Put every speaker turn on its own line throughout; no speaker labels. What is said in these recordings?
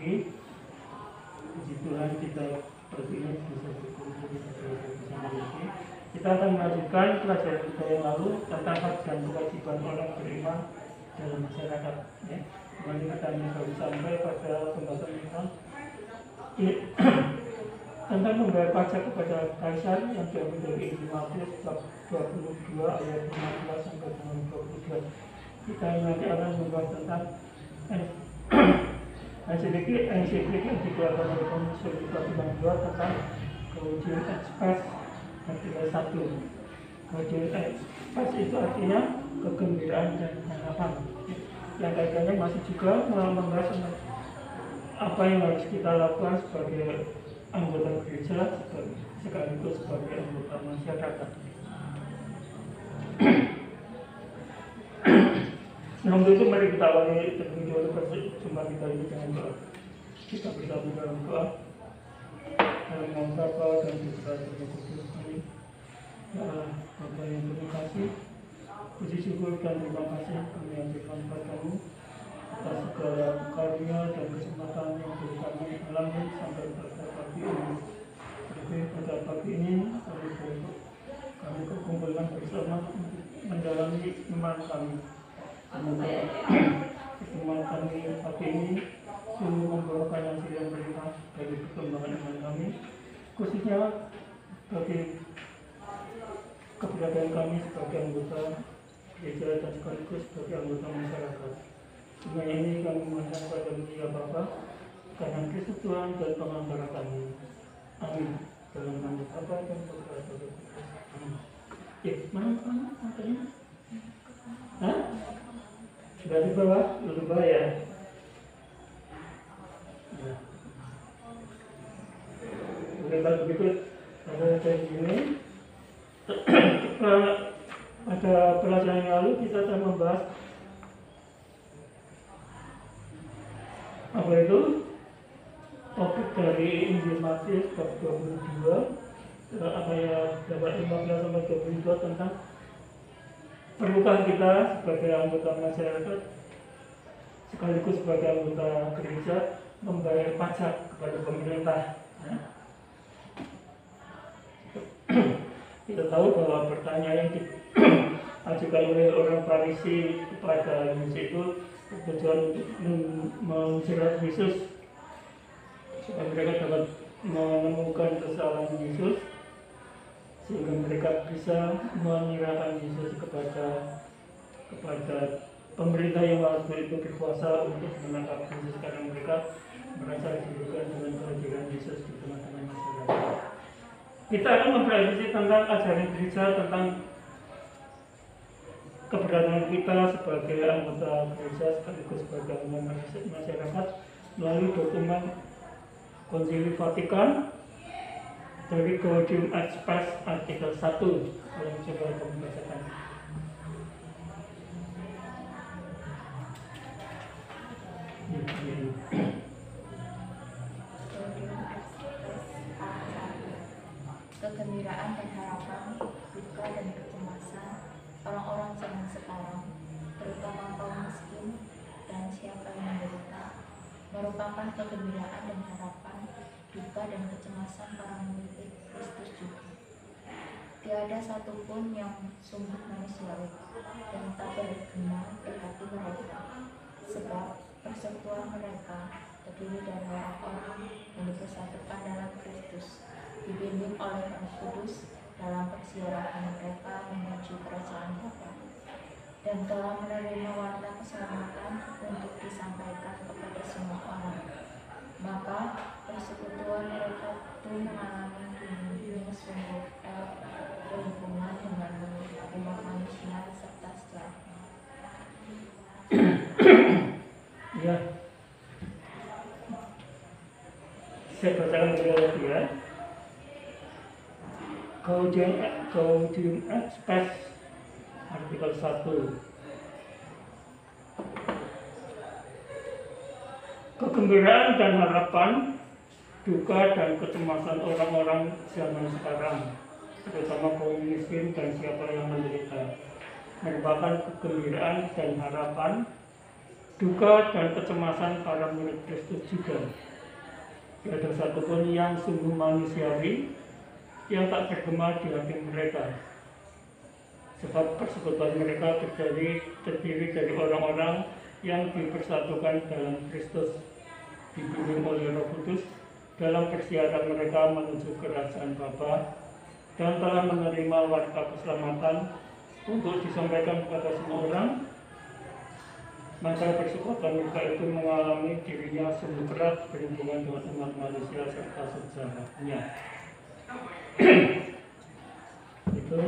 lagi. Puji Tuhan kita berpindah bisa berkumpul bersama lagi. Kita akan melanjutkan pelajaran kita yang lalu tentang hak dan kewajiban orang beriman dalam masyarakat. Ya. Kemarin kita baru sampai pada pembahasan kita tentang membayar pajak kepada kaisar yang diambil dari Injil Matius bab 22 ayat 15 sampai dengan 22. Kita nanti akan membahas tentang ensiklik yang dikeluarkan oleh Komisi Vatikan II tentang Gaudium et Spes artikel 1. Gaudium et Spes itu artinya kegembiraan dan harapan. Yang kaitannya masih juga membahas tentang apa yang harus kita lakukan sebagai anggota gereja sekaligus sebagai anggota masyarakat. Sebelum itu mari kita awali terlebih dahulu perjumpaan kita ini dengan doa. Kita bersama dalam doa. Dalam nama Bapa dan Putra dan Roh Kudus. Amin. Ya Allah, Bapa yang terima kasih. Puji syukur dan terima kasih kami aturkan padamu atas segala karunia dan kesempatan yang boleh kami alami sampai pada pagi ini. Jadi pada pagi ini kami kumpulkan bersama untuk menjalani iman kami. Semoga iman kami pagi ini sungguh membawakan hasil yang berlimpah bagi perkembangan iman kami, khususnya bagi keberadaan kami sebagai anggota gereja dan sekaligus sebagai anggota masyarakat. Semua ini kami mohonkan pada Dia Bapa karena Kristus Tuhan dan pengantara kami. Amin. Dalam nama Bapa dan Putra dan Roh Kudus. Amin. Mana matanya? Hah? Sudah di bawah? Belum bawah ya? Ya. Kalau begitu ada kayak gini. Pada pelajaran yang lalu kita akan membahas apa itu topik dari Injil Matius bab 22 ayat 15 sampai 22 tentang perlukah kita sebagai anggota masyarakat sekaligus sebagai anggota gereja membayar pajak kepada pemerintah. Kita tahu bahwa pertanyaan yang diajukan oleh orang Farisi kepada Yesus itu tujuan untuk menjerat Yesus supaya mereka dapat menemukan kesalahan Yesus sehingga mereka bisa menyerahkan Yesus kepada pemerintah yang waktu itu berkuasa untuk menangkap Yesus karena mereka merasa dirugikan dengan kehadiran Yesus di tengah-tengah masyarakat. Kita akan mempelajari tentang ajaran gereja tentang keberadaan kita sebagai anggota gereja sekaligus sebagai anggota masyarakat melalui dokumen Konsili Vatikan dari Gaudium et Spes artikel 1 yang coba kami bacakan.
Kegembiraan dan harapan, duka dan kecemasan orang-orang zaman sekarang, terutama kaum miskin dan siapa yang menderita, merupakan kegembiraan dan harapan, duka dan kecemasan para murid Kristus juga. Tiada satupun yang sungguh manusiawi yang tak bergema di hati mereka, sebab persekutuan mereka terdiri dari orang-orang yang dipersatukan dalam Kristus, dibimbing oleh Roh Kudus dalam persiapan mereka menuju kerajaan Bapa, dan telah menerima warta keselamatan untuk disampaikan kepada semua orang. Maka persekutuan mereka itu mengalami dunia sungguh berhubungan dengan umat manusia serta sejarah.
Ya, saya bacakan lagi ya. Gaudium et Spes artikel 1. Kegembiraan dan harapan, duka dan kecemasan orang-orang zaman sekarang, terutama kaum miskin dan siapa yang menderita, merupakan kegembiraan dan harapan, duka dan kecemasan para murid Kristus juga. Tiada satupun yang sungguh manusiawi yang tak tergema di hati mereka. Sebab persekutuan mereka terdiri dari orang-orang yang dipersatukan dalam Kristus, dibimbing oleh Roh Kudus dalam persiapan mereka menuju kerajaan Bapa, dan telah menerima warta keselamatan untuk disampaikan kepada semua orang. Maka persekutuan mereka itu mengalami dirinya sungguh berat berhubungan dengan umat manusia serta sejarahnya. Itu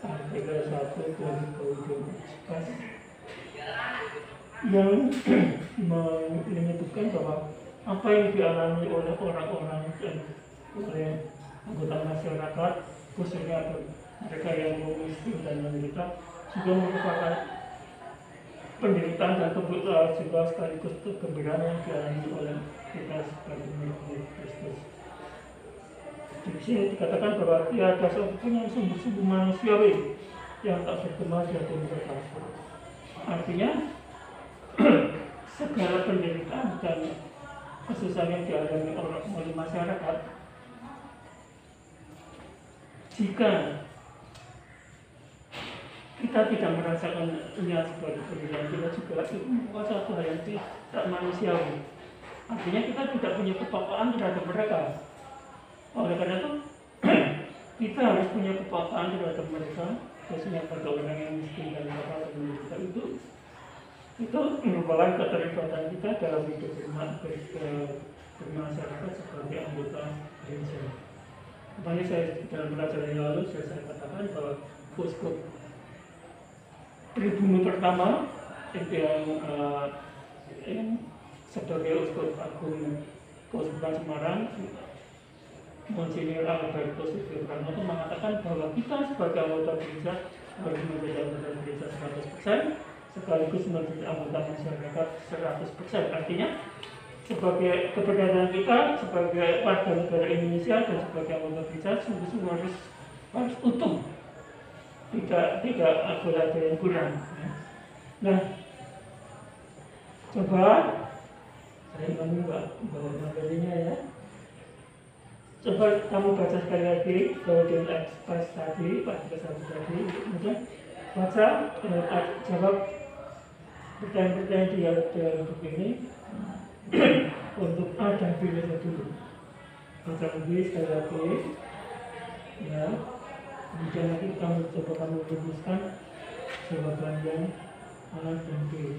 artikel 1 dari Korintus yang menyebutkan bahwa apa yang dialami oleh orang-orang dan oleh anggota masyarakat, khususnya mereka yang miskin dan menderita, juga merupakan penderitaan dan juga sekaligus kegembiraan yang dialami oleh kita sebagai murid Kristus. Di sini dikatakan bahwa tiada satupun yang sungguh-sungguh manusiawi yang tak bergema di hati mereka. Artinya segala penderitaan dan kesusahan yang dialami oleh masyarakat, jika kita tidak merasakannya sebagai penderitaan, kita juga merupakan satu hal yang tidak manusiawi. Artinya kita tidak punya kepekaan terhadap mereka. Oleh karena itu kita harus punya kepekaan terhadap mereka, khususnya pada orang yang miskin dan apa menderita itu merupakan keterlibatan kita dalam hidup bermasyarakat sebagai anggota gereja. Makanya saya dalam pelajaran yang lalu saya katakan bahwa uskup pribumi pertama yang sebagai uskup agung Keuskupan Semarang, Monsinyur Albertus Sugiyono itu mengatakan bahwa kita sebagai anggota gereja harus menjadi anggota gereja 100%, sekaligus menjadi anggota masyarakat 100%. Artinya sebagai keberadaan kita sebagai warga negara Indonesia dan sebagai anggota gereja sungguh-sungguh harus utuh, tidak boleh ada yang kurang. Nah, coba saya minta bawa materinya ya. Coba kamu baca sekali lagi Gaudium et Spes tadi, Pak Satu tadi, kemudian baca jawab pertanyaan-pertanyaan di buku ini untuk A dan B dulu. Baca lagi sekali lagi, ya. Kemudian nanti kamu rumuskan jawaban yang A dan B.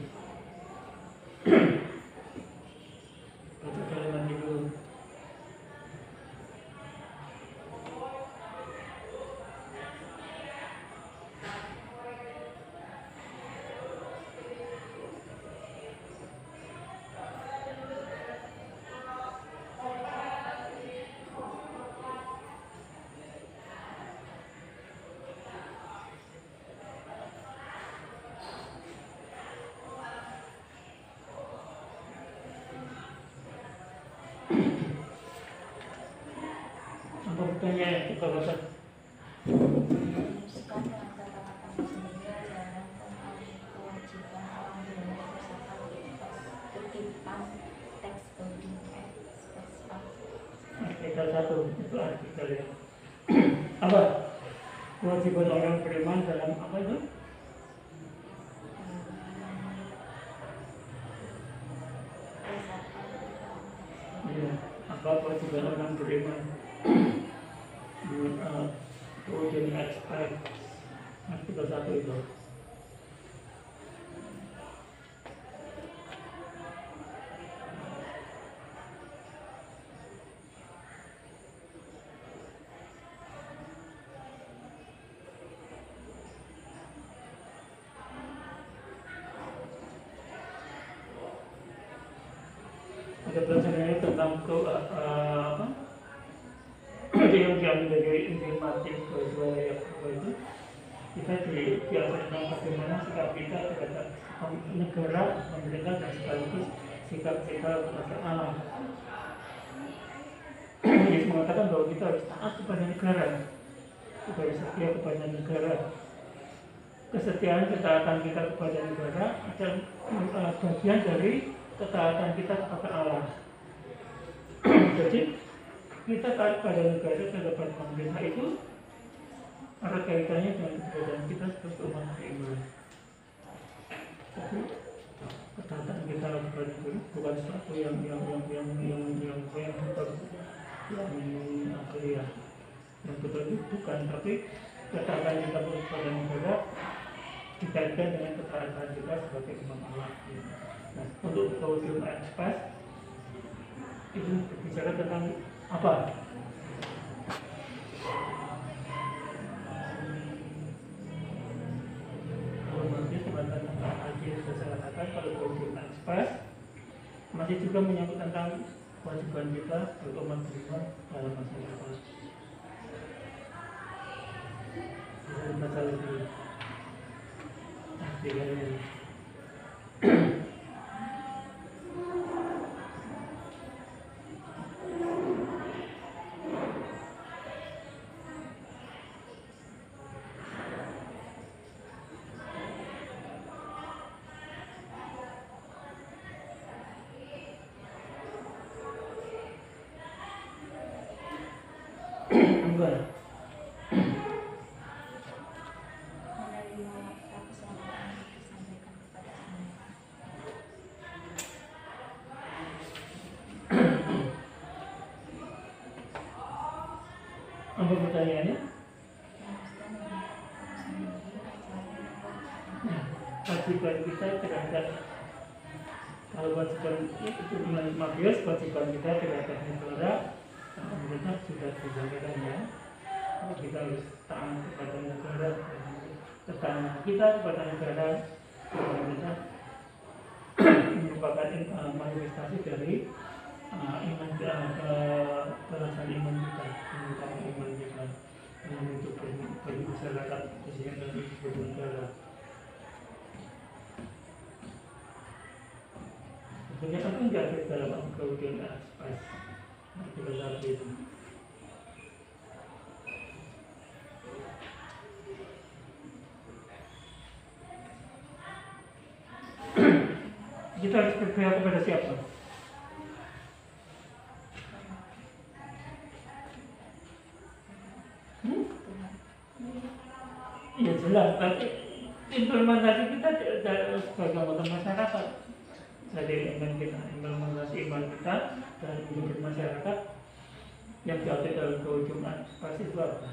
Baca kalimat dulu. Pertanyaan kita baca.
Sekarang dengan kata-kata sendiri jalankan kewajiban orang Belanda bersama kutipan teks Gaudium et Spes.
Artikel 1 itu artikel ya. Apa? Kewajiban orang beriman dalam apa itu? Iya, apa kewajiban orang beriman? Kemudian expect artikel 1 itu. Ada pelajarannya tentang apa? Yang diambil dari Injil Matius 22 ayat 2 itu, kita diajarkan bagaimana sikap kita terhadap negara, pemerintah, dan sekaligus sikap kita kepada Allah. Yesus mengatakan bahwa kita harus taat kepada negara, kita harus setia kepada negara. kesetiaan ketaatan kita kepada negara adalah bagian dari ketaatan kita kepada Allah. Jadi kita taat pada negara terhadap pemerintah itu ada kaitannya dengan keberadaan kita sebagai umat beriman. Jadi ketaatan kita kepada negara bukan sesuatu yang bukan, tapi ketaatan kita kepada negara dikaitkan dengan ketaatan kita sebagai umat Allah. Nah, untuk kewajiban pas itu berbicara tentang apa? Kalau nanti teman-teman haji saya katakan kalau kewajiban pas masih juga menyangkut tentang kewajiban kita sebagai umat beriman dalam masyarakat. Bisa dibaca lebih artikelnya. Enggak.
Menerima keselamatan disampaikan kepada anak.
Apa pertanyaannya? Kewajiban kita terhadap kalau kewajiban itu Matius, kewajiban kita terhadap negara pemerintah sudah disampaikan ya. Kalau kita harus taat kepada negara, ketaatan kita kepada negara pemerintah merupakan manifestasi dari iman perasaan iman kita, merupakan iman kita untuk bagi masyarakat khususnya dari sebuah negara. Sebenarnya kan nggak ada dalam kewajiban pas kita saat itu. Kita harus berpihak kepada siapa? Ya jelas, tapi implementasi kita sebagai anggota masyarakat dari iman kita, implementasi iman kita dan hidup masyarakat yang diatur dalam kewajiban pasti itu apa?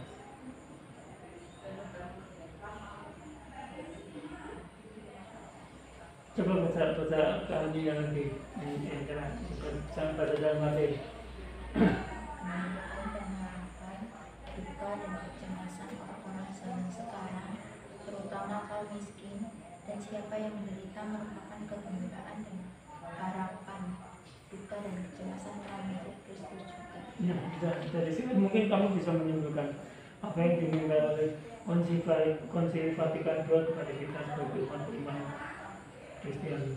Coba baca keahlian lagi yang jelas, jangan baca dalam hati.
Menandakan dan harapan, duka dan kecemasan orang-orang zaman sekarang, terutama kaum miskin, dan siapa yang menderita merupakan kegembiraan dan harapan, duka dan kecemasan kaum mirip Kristus juga.
Ya, dari sini mungkin kamu bisa menyimpulkan apa yang diminta oleh Konsili Vatikan II kepada kita sebagai umat beriman Kristiani.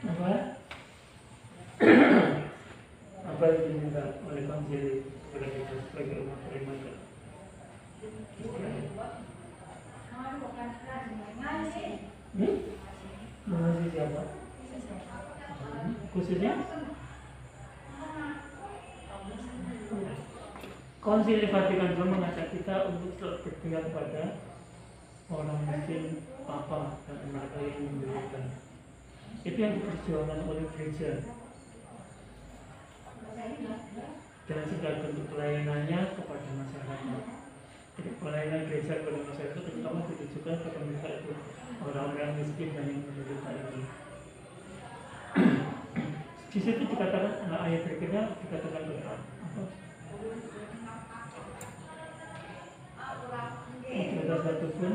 Apa? Apa yang diminta oleh Konsili kepada kita sebagai umat beriman Kristiani? Mengasihi siapa? Khususnya Konsili Vatikan II mengajak kita untuk berpihak kepada orang miskin, papa, dan mereka yang membutuhkan. Itu yang diperjuangkan oleh gereja. Dan segala bentuk pelayanannya kepada masyarakat. Jadi pelayanan gereja kepada masyarakat terutama ditujukan kepada mereka itu orang-orang miskin dan yang menderita itu. Di situ dikatakan, ayat berikutnya dikatakan apa? Tidak ada satupun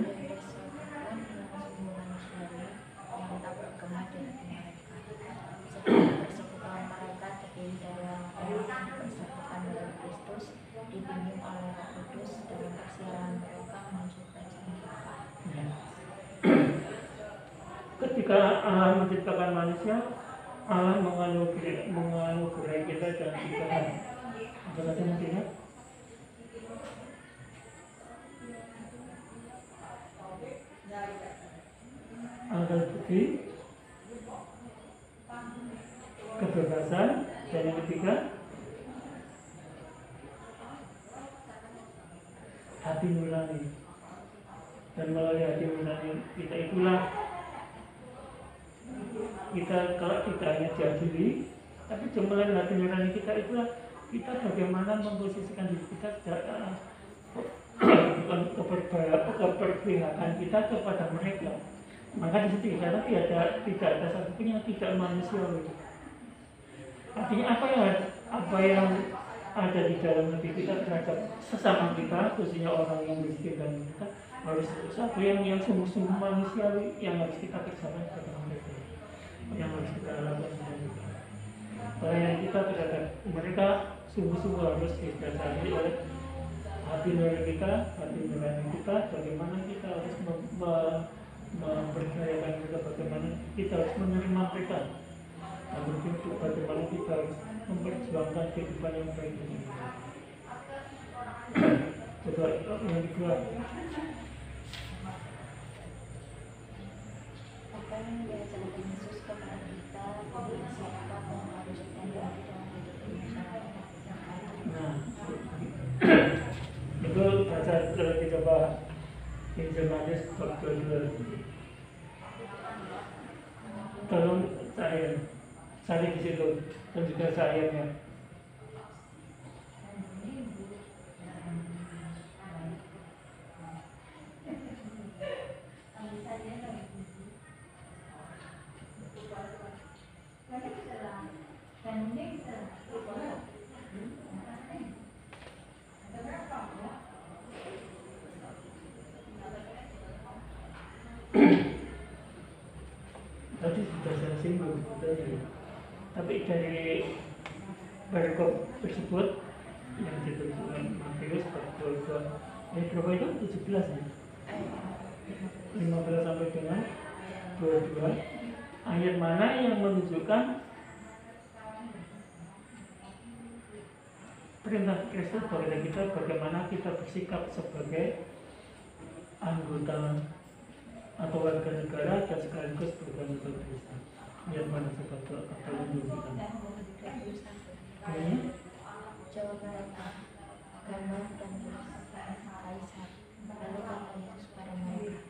dibimbing oleh Roh Kudus dalam persiaran mereka menuju kerajaan Allah. Ketika Allah menciptakan manusia, Allah menganugerai kita dengan ciptaan. Apa saja nantinya? Akal budi, kebebasan, dan yang ketiga hati nurani. Dan melalui hati nurani kita itulah kita, kalau kita hanya diadili, tapi melalui hati nurani kita itulah kita bagaimana memposisikan diri kita keberpihakan kita kepada mereka. Maka di situ karena tidak ada satupun yang tidak manusiawi. Artinya apa yang ada di dalam hati kita terhadap sesama kita, khususnya orang yang miskin dan kita harus satu yang sungguh-sungguh manusiawi yang harus kita kerjakan kepada mereka, yang harus kita lakukan. Pelayanan kita terhadap mereka sungguh-sungguh harus didasari oleh hati nurani kita, bagaimana kita harus mempercayakan mereka, bagaimana kita harus menerima mereka, dan berbentuk bagaimana kita harus memperjuangkan kehidupan yang baik ini. Coba yang kedua.
Apa yang diajarkan Yesus kepada kita, siapa yang harus kita dalam hidup masyarakat.
Nah, itu baca lagi coba Injil Matius bab 22. Tolong saya di situ dan juga sayangnya. Tadi sudah saya singgung tadi. Tapi dari perikop tersebut yang dituliskan Matius bab 22 ayat berapa itu? 17 ya? 15 sampai dengan 22. Ayat mana yang menunjukkan perintah Kristus kepada kita bagaimana kita bersikap sebagai anggota atau warga negara dan sekaligus beragama Kristen. Ayat mana coba menunjukkan?
Jawab mereka, Kaisar dan Kaisar. Lalu kata Yesus kepada mereka,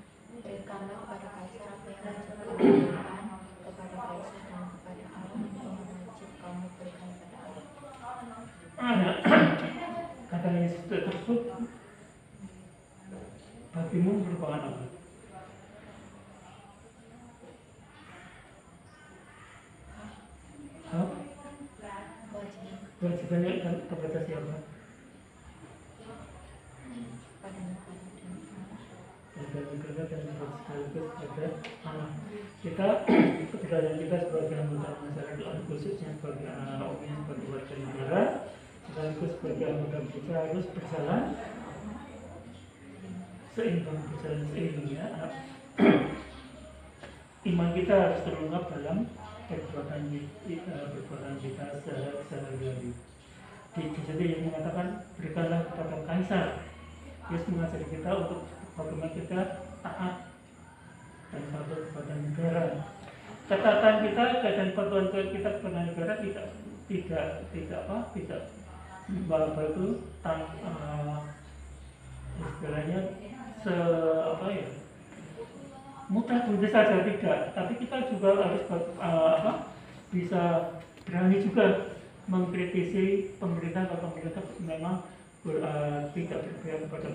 berikanlah kepada Kaisar apa yang wajib kamu berikan kepada Kaisar dan kepada Allah yang wajib kamu berikan kepada Allah.
Kata Yesus tersebut bagimu merupakan apa? Kewajibannya kepada siapa?
Pada
negara dan sekaligus pada anak. Kita keberadaan kita sebagai anggota masyarakat, khususnya sebagai anak umum, sebagai warga negara, sekaligus sebagai anggota kita harus berjalan seimbang ya. Iman kita harus terungkap dalam perbuatan kita sehari-hari. Di situ yang mengatakan berikanlah kepada Kaisar. Yesus mengajari kita untuk bagaimana kita taat dan patuh kepada negara. Ketaatan kita dan patuhan kita kepada negara tidak istilahnya mutlak boleh saja tidak, tapi kita juga harus bisa berani juga mengkritisi pemerintah kalau pemerintah memang tidak berpihak kepada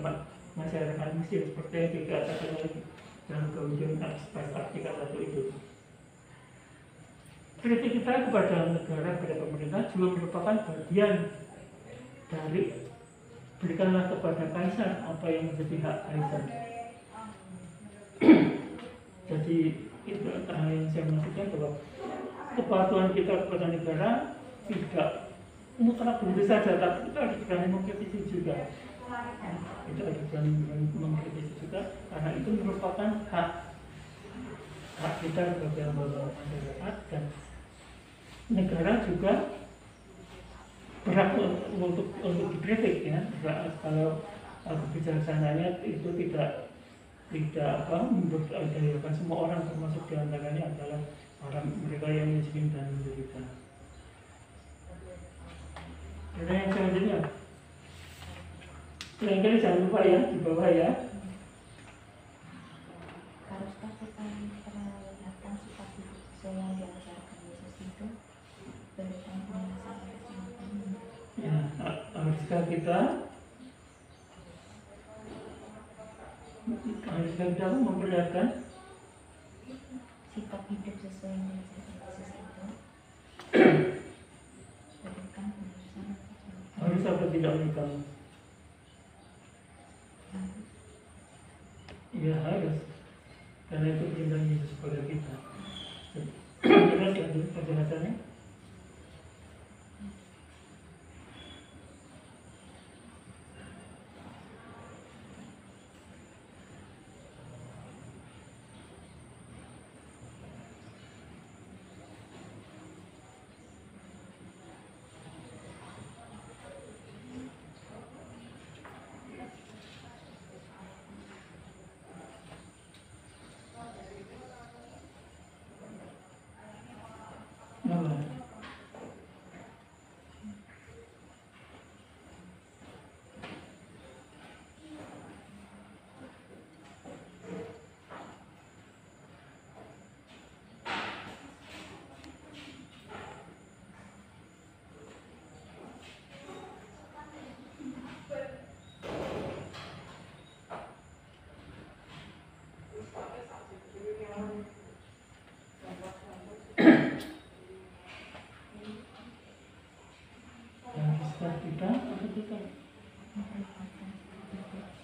masyarakat miskin seperti yang dikatakan oleh dalam kemudian aspek artikel 1 itu. Kritik kita kepada negara, kepada pemerintah juga merupakan bagian dari berikanlah kepada kaisar apa yang menjadi hak kaisar. Jadi itu yang saya maksudkan bahwa kepatuhan kita kepada negara tidak mutlak begitu saja, tapi kita harus berani mengkritisi juga. Kita harus berani mengkritisi juga karena itu merupakan hak kita sebagai anggota masyarakat, dan negara juga berhak untuk dikritik ya. Kalau kebijaksananya itu tidak memberdayakan semua orang, termasuk diantaranya adalah orang mereka yang miskin dan menderita. Dan yang selanjutnya, lain-kali jangan lupa ya di bawah ya.
Haruskah kita memperlihatkan sikap hidup sesuai yang diajarkan Yesus itu? Berikan penjelasan kesempatan.
Ya, haruskah kita memperlihatkan
sikap hidup sesuai yang diajarkan Yesus itu? Berikan penjelasan kesempatan.
harus apa tidak menikah? Ya harus, karena itu perintah Yesus kepada kita. Jelas ya penjelasannya.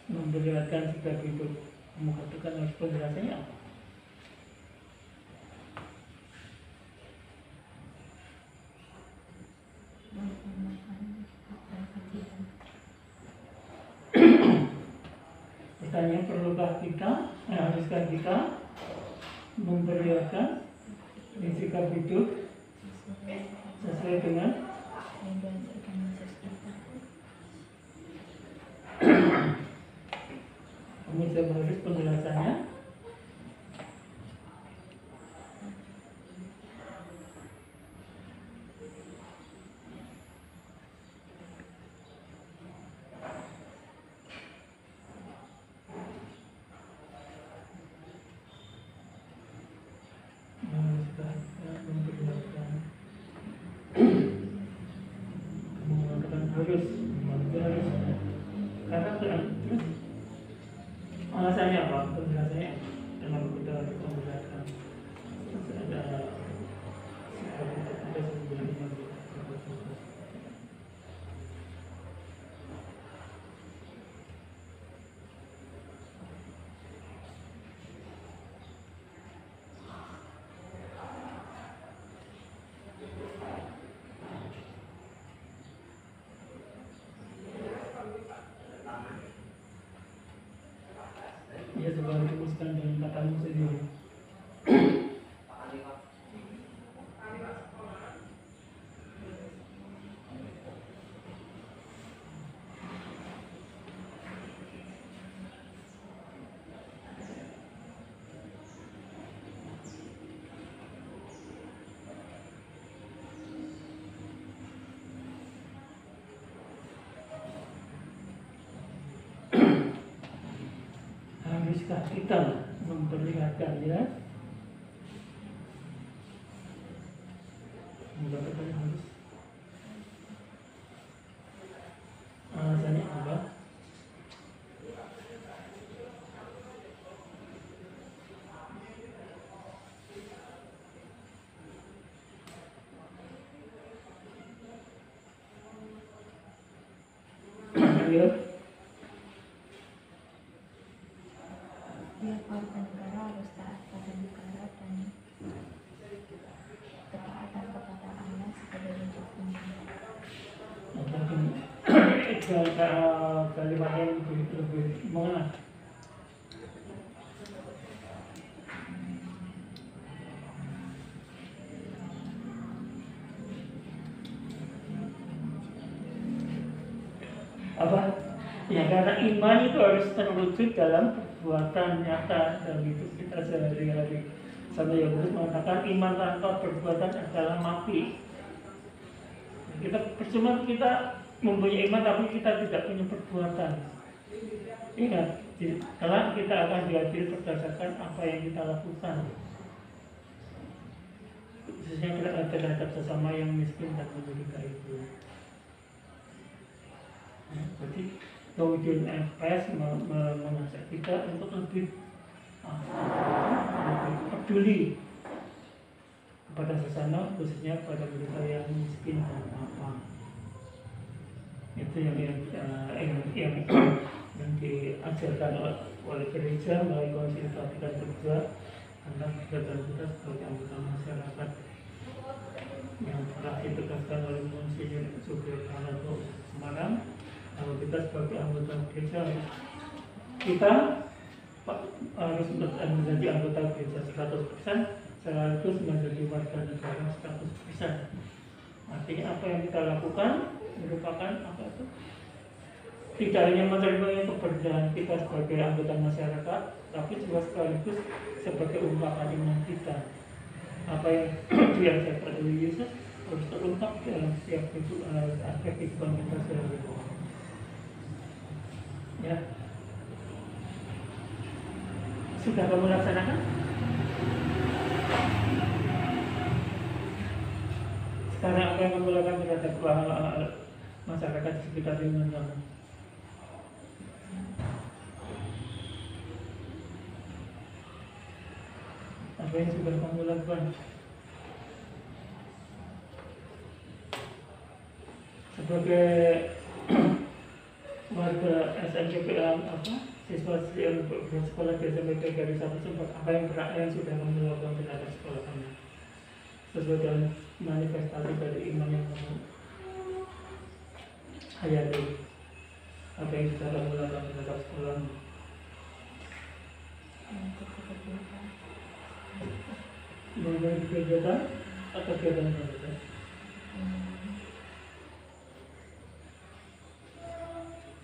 Memperlihatkan sikap hidup, mengatakan harus penjelasannya apa? Pertanyaan, perlukah kita, haruskah kita memperlihatkan sikap hidup sesuai dengan
yang diajarkan Yesus itu?
kamu coba harus penjelasannya. Alasannya apa? Penjelasannya kenapa kita harus memperlihatkan ada sikap hidup kita sesuai dengan ya, coba rumuskan dengan katamu sendiri. haruskah kita memperlihatkannya? Mengatakan harus. Alasannya apa? Ayo.
Tiap warga negara harus taat pada negara dan ketaatan kepada Allah sebagai wujud iman.
Kalimat yang lebih mengenai. Apa? Ya karena iman itu harus terwujud dalam perbuatan nyata dan itu kita sehari-hari. Sampai Yakobus mengatakan iman tanpa perbuatan adalah mati. Kita percuma kita mempunyai iman tapi kita tidak punya perbuatan. Ingat, karena kita akan diadili berdasarkan apa yang kita lakukan. Khususnya terhadap sesama yang miskin dan menderita itu. Jadi kemudian FPS mengajak kita untuk lebih peduli kepada sesama, khususnya kepada mereka yang miskin dan apa. Itu yang diajarkan oleh gereja melalui Konsil Vatikan kedua tentang kegiatan kita sebagai anggota masyarakat yang telah ditegaskan oleh Monsinyur Sugiharto Semarang. Kalau kita sebagai anggota gereja kita harus menjadi anggota gereja 100%, sekaligus menjadi warga negara 100%. Artinya apa yang kita lakukan merupakan apa itu? Tidak hanya menerima keberadaan kita sebagai anggota masyarakat, tapi juga sekaligus sebagai ungkapan iman kita. Apa yang diajarkan oleh Yesus harus terungkap dalam setiap aspek kehidupan kita sehari-hari. Ya, sudah kamu laksanakan? Sekarang apa yang kamu lakukan terhadap masyarakat di sekitar lingkungan kamu? Apa yang sudah kamu lakukan? Sebagai warga SMPPA siswa yang bersekolah di SMPPA Garis Satu Sempat, apa yang sudah kamu lakukan terhadap sekolah kamu? Sesuai dengan manifestasi dari iman yang kamu hayati, apa yang sudah kamu lakukan terhadap sekolahmu? Mengikuti kegiatan atau kegiatan apa?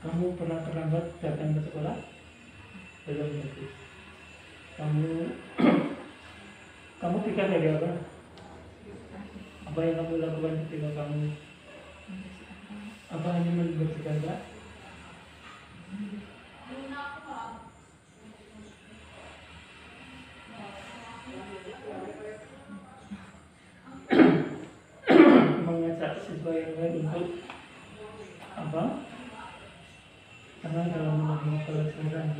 Kamu pernah terlambat datang ke sekolah? Belum tentu. Kamu pikir dari apa? Apa yang kamu lakukan ketika kamu apa hanya membersihkan Pak? Mengajak siswa yang lain untuk apa? Karena dalam menerima pelajaran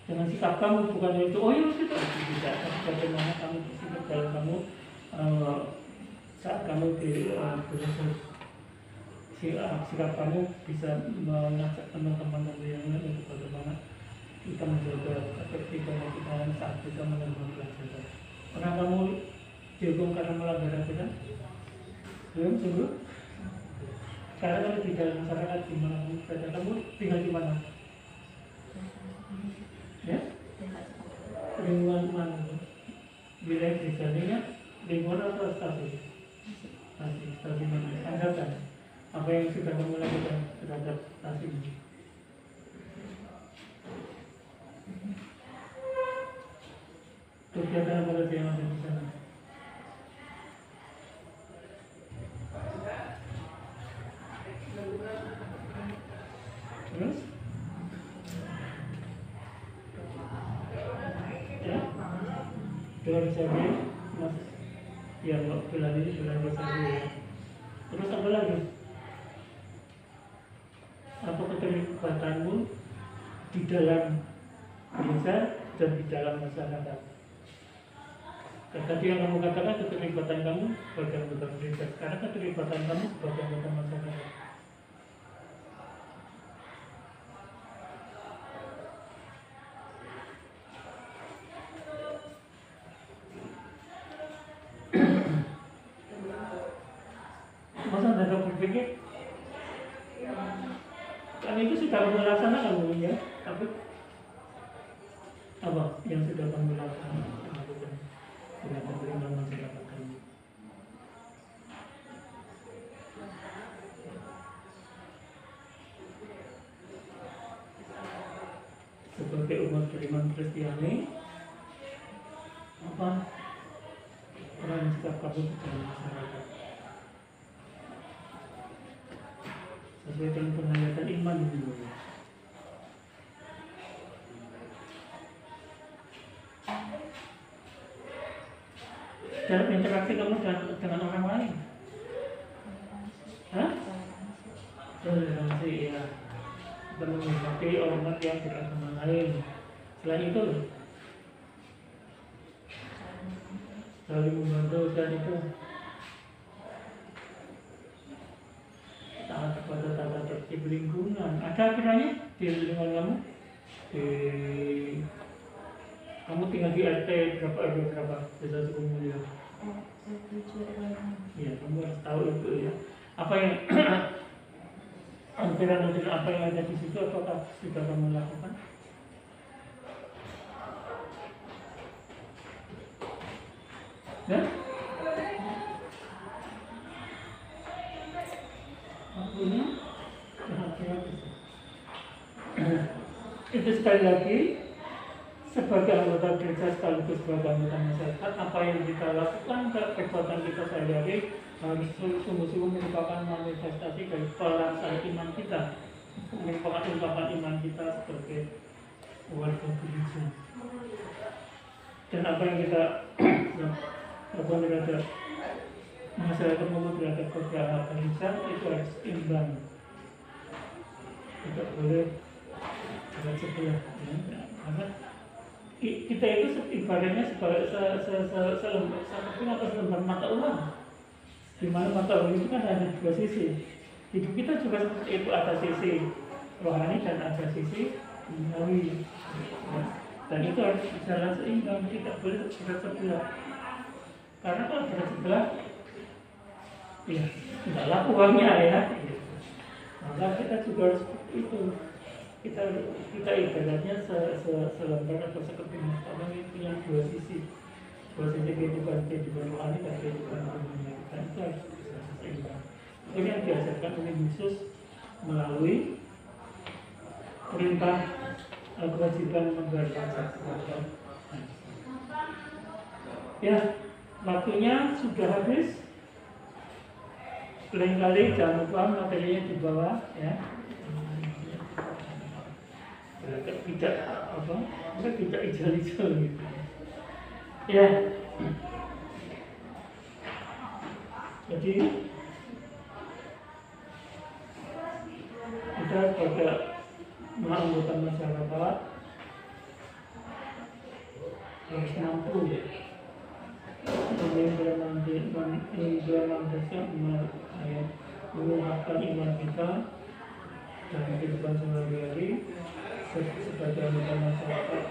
dengan sikap kamu bukan itu oh ya sudah tidak, tapi bagaimana kamu bersikap dalam kamu saat kamu berusaha sikap kamu bisa mengajak teman-teman yang lain untuk bagaimana kita menjaga ketertiban kita saat kita menerima pelajaran. Pernah kamu dihukum karena melanggar aturan? Belum sungguh? Sekarang kalau di dalam masyarakat gimana kamu tinggal di mana? Ya? Lingkungan mana? Wilayah desanya lingkungan atau stasiun? Stasiun mana? Angkatan. Apa yang sudah kamu lakukan terhadap stasiun ini? Kegiatan apa saja yang ada di sana? Terus? Dengan saja mas ya bilang ini bilang saja ya. Terus apa lagi? Apa keterlibatanmu di dalam desa dan di dalam masyarakat? Tadi yang kamu katakan keterlibatan kamu sebagai anggota desa, sekarang keterlibatan kamu sebagai anggota masyarakat. Masa Anda berpikir kan itu sudah kamu laksanakan ya, tapi apa yang sudah kamu lakukan dengan menerima masyarakat kamu? Sebagai umat beriman Kristiani, apa peran sikap kamu dalam masyarakat sesuai dengan penghayatan iman dulu. Dalam interaksi kamu dengan orang lain, hah? Toleransi ya, dan menghormati orang yang beragama lain. Selain itu, saling membantu dan itu taat kepada tata tertib lingkungan. Ada aturannya di lingkungan kamu? Kamu tinggal di RT berapa RW berapa? Desa Sukumulya. Iya, kamu harus tahu itu ya. Apa yang aturan apa yang ada di situ, apakah sudah kamu lakukan? Ya? Artinya itu sekali lagi sebagai anggota desa sekaligus sebagai anggota masyarakat, apa yang kita lakukan perbuatan kita sehari-hari harus sungguh-sungguh merupakan manifestasi dari pelaksanaan iman kita, merupakan ungkapan iman kita sebagai warga gereja. Dan apa yang kita lakukan terhadap masyarakat maupun terhadap keluarga gereja itu harus imbang, tidak boleh ada sebelah, ya. Karena kita itu ibaratnya sebagai selembar mata uang, di mana mata uang itu kan ada dua sisi. Hidup kita juga seperti itu, ada sisi rohani dan ada sisi duniawi, dan itu harus berjalan seimbang, tidak boleh berat sebelah. Karena kalau berat sebelah, ya tidak laku uangnya ya. Maka kita juga harus seperti itu. Kita ibaratnya selembar atau seperti mata uang yang punya dua sisi kehidupan rohani dan kehidupan dunia. Dan itu harus bisa seimbang. Ini yang diajarkan oleh Yesus melalui perintah kewajiban membayar pajak. Ya, waktunya sudah habis. Lain kali jangan lupa materinya di bawah ya. Tidak apa? Tidak ijal-ijal gitu. Ya. Jadi kita sebagai anggota masyarakat harus mampu mengungkapkan iman kita dalam kehidupan sehari-hari sebagai anggota masyarakat.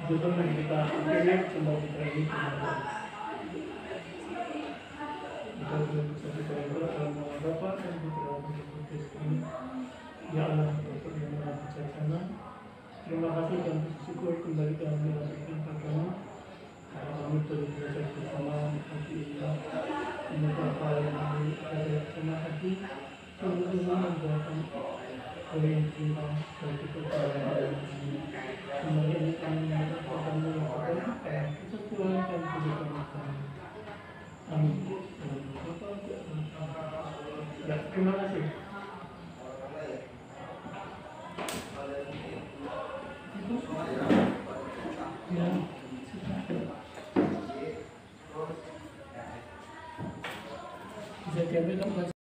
Itu yang kita akhirnya cuma kita ini kita belum bisa berdoa dalam nama Bapa dan Putra dan Roh Kudus. Ya Allah, Bapa yang Maha Bijaksana, terima kasih dan bersyukur kembali kami memberikan padamu karena kami boleh belajar bersama hari ini. Semoga apa yang kami belajar bersama tadi sungguh-sungguh membuatkan oleh yang cinta bagi kebenaran ini. Semoga ini kami akan melakukan sesuai dan kebenaran kami. Amin. Ya, terima kasih. Itu Bisa diambil kan